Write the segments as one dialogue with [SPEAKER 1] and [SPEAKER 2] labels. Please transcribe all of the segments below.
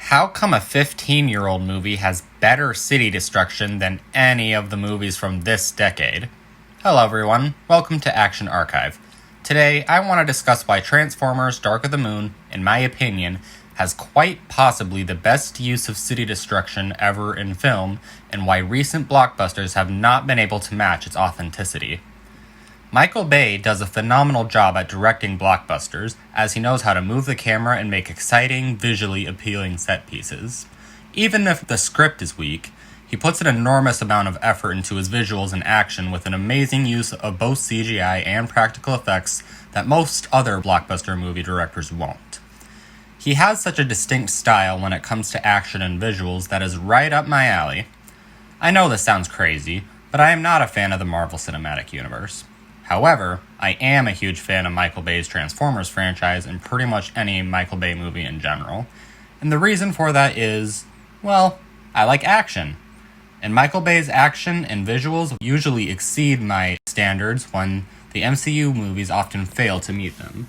[SPEAKER 1] How come a 15-year-old movie has better city destruction than any of the movies from this decade? Hello everyone, welcome to Action Archive. Today, I want to discuss why Transformers Dark of the Moon, in my opinion, has quite possibly the best use of city destruction ever in film, and why recent blockbusters have not been able to match its authenticity. Michael Bay does a phenomenal job at directing blockbusters, as he knows how to move the camera and make exciting, visually appealing set pieces. Even if the script is weak, he puts an enormous amount of effort into his visuals and action with an amazing use of both CGI and practical effects that most other blockbuster movie directors won't. He has such a distinct style when it comes to action and visuals that is right up my alley. I know this sounds crazy, but I am not a fan of the Marvel Cinematic Universe. However, I am a huge fan of Michael Bay's Transformers franchise and pretty much any Michael Bay movie in general. And the reason for that is, well, I like action. And Michael Bay's action and visuals usually exceed my standards when the MCU movies often fail to meet them.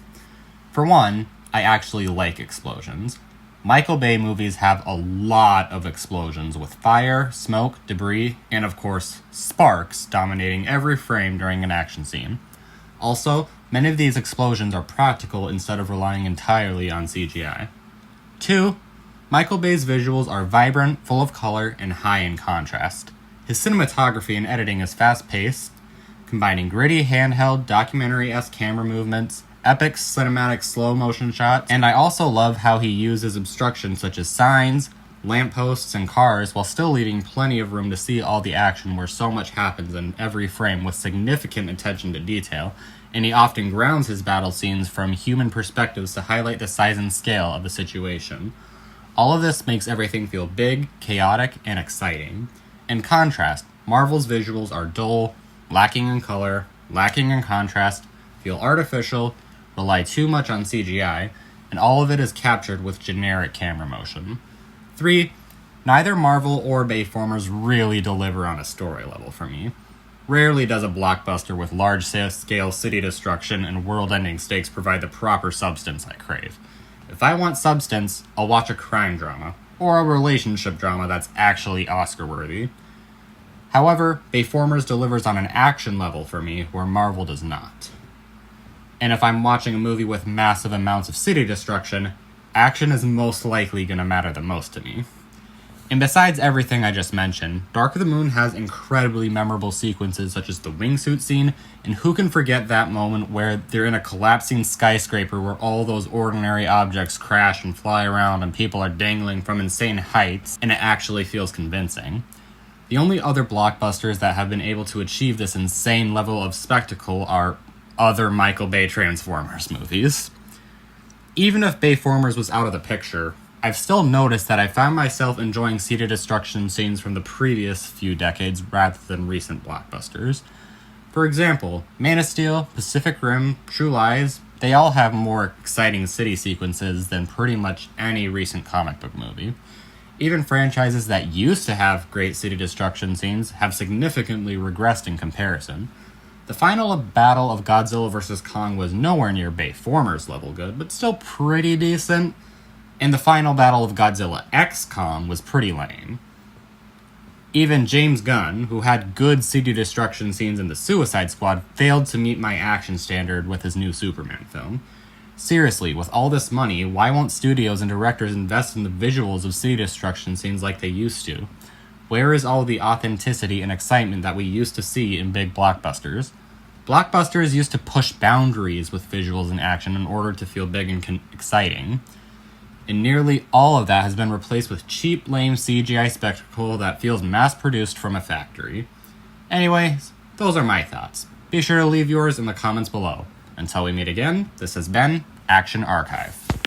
[SPEAKER 1] For one, I actually like explosions. Michael Bay movies have a lot of explosions with fire, smoke, debris, and of course, sparks dominating every frame during an action scene. Also, many of these explosions are practical instead of relying entirely on CGI. 2. Michael Bay's visuals are vibrant, full of color, and high in contrast. His cinematography and editing is fast-paced, combining gritty, handheld, documentary-esque camera movements, epic cinematic slow-motion shots, and I also love how he uses obstructions such as signs, lampposts, and cars while still leaving plenty of room to see all the action where so much happens in every frame with significant attention to detail, and he often grounds his battle scenes from human perspectives to highlight the size and scale of the situation. All of this makes everything feel big, chaotic, and exciting. In contrast, Marvel's visuals are dull, lacking in color, lacking in contrast, feel artificial, rely too much on CGI, and all of it is captured with generic camera motion. 3. Neither Marvel or Bayformers really deliver on a story level for me. Rarely does a blockbuster with large-scale city destruction and world-ending stakes provide the proper substance I crave. If I want substance, I'll watch a crime drama, or a relationship drama that's actually Oscar-worthy. However, Bayformers delivers on an action level for me where Marvel does not. And if I'm watching a movie with massive amounts of city destruction, action is most likely going to matter the most to me. And besides everything I just mentioned, Dark of the Moon has incredibly memorable sequences such as the wingsuit scene, and who can forget that moment where they're in a collapsing skyscraper where all those ordinary objects crash and fly around and people are dangling from insane heights, and it actually feels convincing. The only other blockbusters that have been able to achieve this insane level of spectacle are other Michael Bay Transformers movies. Even if Bayformers was out of the picture, I've still noticed that I found myself enjoying city destruction scenes from the previous few decades rather than recent blockbusters. For example, Man of Steel, Pacific Rim, True Lies, they all have more exciting city sequences than pretty much any recent comic book movie. Even franchises that used to have great city destruction scenes have significantly regressed in comparison. The final battle of Godzilla vs. Kong was nowhere near Bayformers level good, but still pretty decent. And the final battle of Godzilla x Kong was pretty lame. Even James Gunn, who had good city destruction scenes in the Suicide Squad, failed to meet my action standard with his new Superman film. Seriously, with all this money, why won't studios and directors invest in the visuals of city destruction scenes like they used to? Where is all the authenticity and excitement that we used to see in big blockbusters? Blockbusters used to push boundaries with visuals and action in order to feel big and exciting. And nearly all of that has been replaced with cheap, lame CGI spectacle that feels mass-produced from a factory. Anyways, those are my thoughts. Be sure to leave yours in the comments below. Until we meet again, this has been Action Archive.